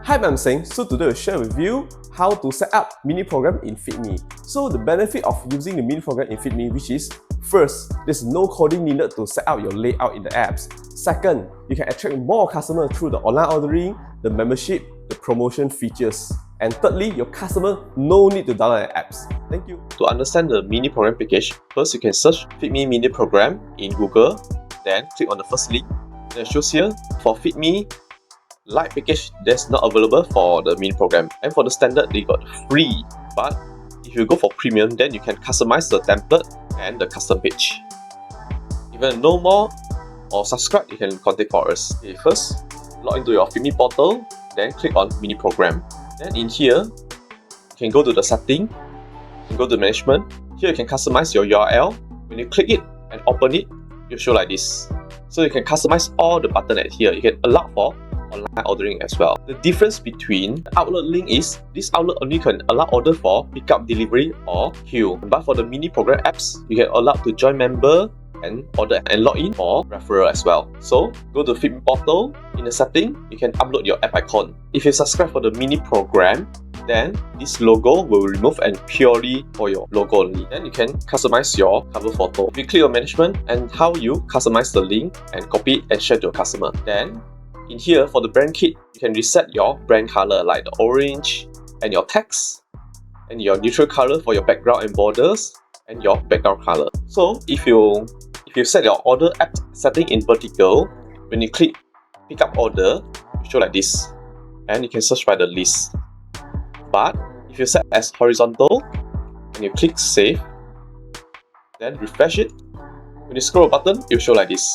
Hi, I'm Seng. So today I'll share with you how to set up mini program in FeedMe. So the benefit of using the mini program in FeedMe, which is first, there's no coding needed to set up your layout in the apps. Second, you can attract more customers through the online ordering, the membership, the promotion features. And thirdly, your customer no need to download the apps. Thank you. To understand the mini program package, first you can search FeedMe mini program in Google, then click on the first link. Then it shows here for FeedMe Lite package that's not available for the mini program, and for the standard they got free. But if you go for premium, then you can customize the template and the custom page. If you want to know more or subscribe, you can contact for us. Okay, first log into your FeedMe portal, then click on mini program. Then in here, you can go to the setting, you can go to management. Here you can customize your URL. When you click it and open it, you'll show like this. So you can customize all the buttons at here. You can allow for online ordering as well. The difference between the outlet link is this outlet only can allow order for pickup, delivery or queue. But for the mini program apps, you can allow to join member and order and log in for referral as well. So go to FeedMe portal. In the setting, you can upload your app icon. If you subscribe for the mini program, then this logo will remove and purely for your logo only. Then you can customize your cover photo. If you click on management and how you customize the link and copy it and share to your customer. Then in here for the brand kit, you can reset your brand color like the orange and your text and your neutral color for your background and borders and your background color. So if you set your order app setting in vertical, when you click pick up order, it show like this, and you can search by the list. But if you set as horizontal and you click save, then refresh it, when you scroll a button, it will show like this.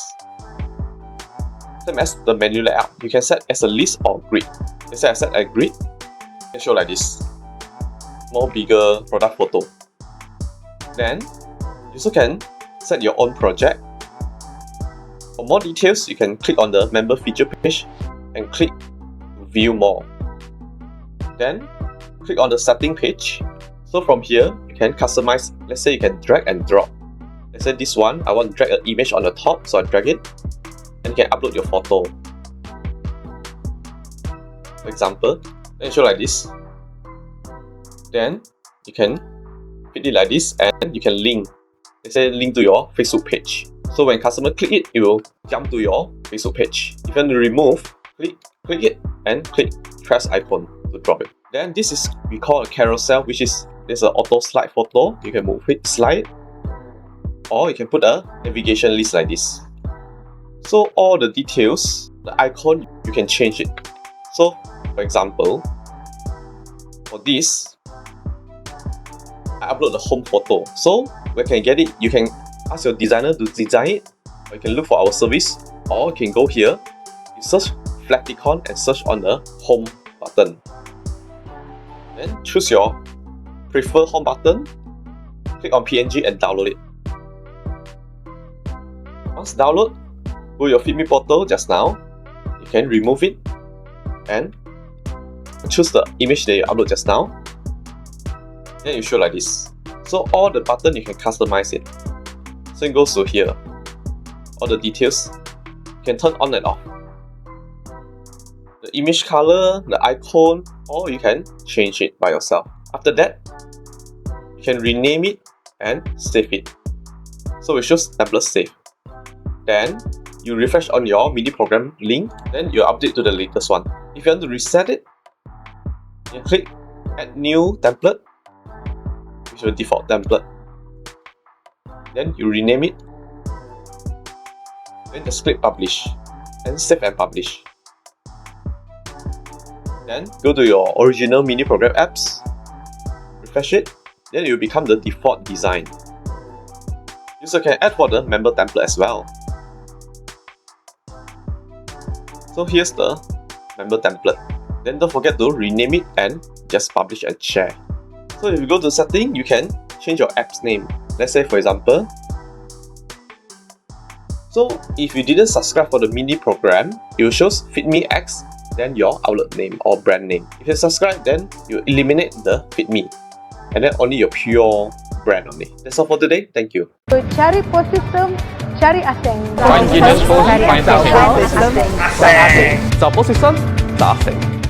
Same as the menu layout, you can set as a list or grid. You can set a grid, it will show like this, more bigger product photo. Then you also can set your own project. For more details, you can click on the member feature page and click view more. Then click on the setting page. So from here, you can customize. Let's say you can drag and drop. Let's say this one, I want to drag an image on the top, so I drag it. And you can upload your photo. For example, then show like this. Then you can fit it like this and you can link. Let's say link to your Facebook page. So when customer click it, it will jump to your Facebook page. If you want to remove, click it and click trash icon to drop it. Then this is we call a carousel, which is there's an auto slide photo. You can move it, slide, or you can put a navigation list like this. So all the details, the icon, you can change it. So for example, for this, I upload the home photo. So where can I get it? You can ask your designer to design it, or you can look for our service, or you can go here, you search Flaticon and search on the home button. Then choose your preferred home button, click on PNG and download it. Once download, go to your FeedMe portal just now, you can remove it and choose the image that you upload just now. Then you show like this. So all the button you can customize it. So it goes to here. All the details you can turn on and off. The image color, the icon, or you can change it by yourself. After that, you can rename it and save it. So it shows template save. Then you refresh on your mini program link, then you update to the latest one. If you want to reset it, you click add new template, which is the default template. Then you rename it, then just click publish and save and publish. Then go to your original mini program apps, refresh it, then it will become the default design. You also can add for the member template as well. So here's the member template. Then don't forget to rename it and just publish and share. So if you go to setting, you can change your app's name. Let's say for example, so if you didn't subscribe for the mini program, it will show FeedMe X, then your outlet name or brand name. If you subscribe, then you eliminate the FeedMe and then only your pure brand only. That's all for today. Thank you. So cari POS system, cari Seng. Find hidden POS, find out. Seng.找POS system, 找Seng.